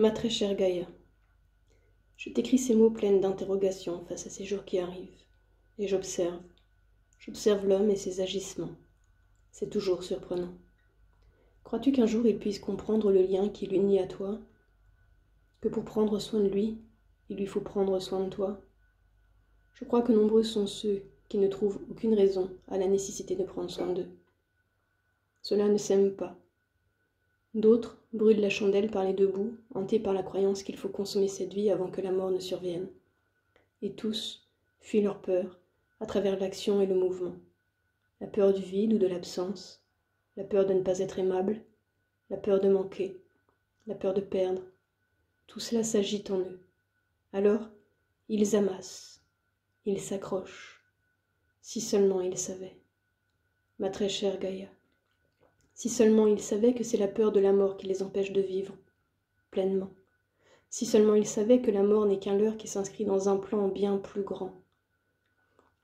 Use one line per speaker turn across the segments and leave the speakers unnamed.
Ma très chère Gaïa, je t'écris ces mots pleins d'interrogations face à ces jours qui arrivent, et j'observe l'homme et ses agissements. C'est toujours surprenant. Crois-tu qu'un jour il puisse comprendre le lien qui l'unit à toi? Que pour prendre soin de lui, il lui faut prendre soin de toi? Je crois que nombreux sont ceux qui ne trouvent aucune raison à la nécessité de prendre soin d'eux. Cela ne s'aime pas. D'autres brûlent la chandelle par les deux bouts, hantés par la croyance qu'il faut consommer cette vie avant que la mort ne survienne. Et tous fuient leur peur à travers l'action et le mouvement. La peur du vide ou de l'absence, la peur de ne pas être aimable, la peur de manquer, la peur de perdre. Tout cela s'agite en eux. Alors, ils amassent, ils s'accrochent. Si seulement ils savaient. Ma très chère Gaïa, si seulement ils savaient que c'est la peur de la mort qui les empêche de vivre pleinement. Si seulement ils savaient que la mort n'est qu'un leurre qui s'inscrit dans un plan bien plus grand.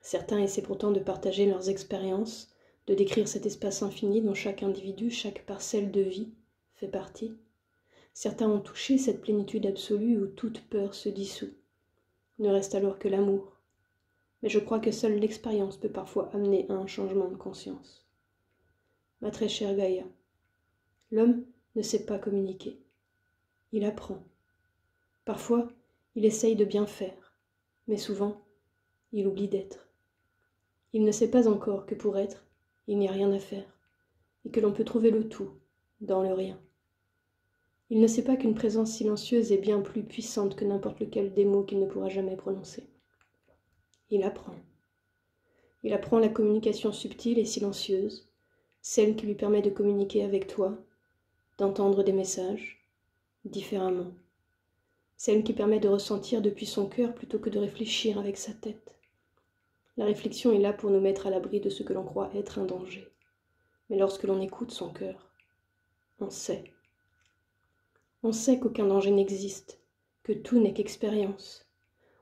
Certains essaient pourtant de partager leurs expériences, de décrire cet espace infini dont chaque individu, chaque parcelle de vie fait partie. Certains ont touché cette plénitude absolue où toute peur se dissout. Ne reste alors que l'amour. Mais je crois que seule l'expérience peut parfois amener à un changement de conscience. Ma très chère Gaïa, l'homme ne sait pas communiquer. Il apprend. Parfois, il essaye de bien faire, mais souvent, il oublie d'être. Il ne sait pas encore que pour être, il n'y a rien à faire, et que l'on peut trouver le tout dans le rien. Il ne sait pas qu'une présence silencieuse est bien plus puissante que n'importe lequel des mots qu'il ne pourra jamais prononcer. Il apprend. Il apprend la communication subtile et silencieuse, celle qui lui permet de communiquer avec toi, d'entendre des messages différemment, celle qui permet de ressentir depuis son cœur plutôt que de réfléchir avec sa tête. La réflexion est là pour nous mettre à l'abri de ce que l'on croit être un danger. Mais lorsque l'on écoute son cœur, on sait. On sait qu'aucun danger n'existe, que tout n'est qu'expérience.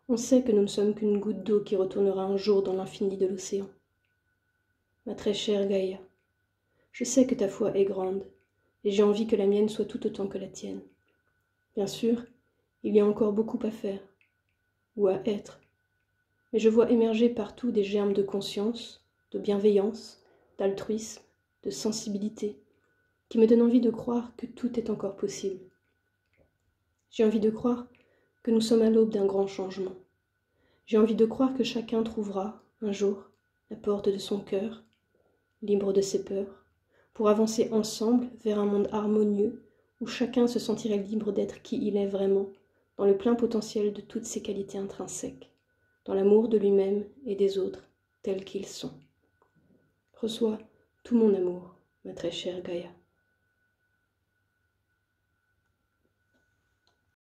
On sait que nous ne sommes qu'une goutte d'eau qui retournera un jour dans l'infini de l'océan. Ma très chère Gaïa, je sais que ta foi est grande, et j'ai envie que la mienne soit tout autant que la tienne. Bien sûr, il y a encore beaucoup à faire, ou à être, mais je vois émerger partout des germes de conscience, de bienveillance, d'altruisme, de sensibilité, qui me donnent envie de croire que tout est encore possible. J'ai envie de croire que nous sommes à l'aube d'un grand changement. J'ai envie de croire que chacun trouvera, un jour, la porte de son cœur, libre de ses peurs, pour avancer ensemble vers un monde harmonieux où chacun se sentirait libre d'être qui il est vraiment, dans le plein potentiel de toutes ses qualités intrinsèques, dans l'amour de lui-même et des autres, tels qu'ils sont. Reçois tout mon amour, ma très chère Gaïa.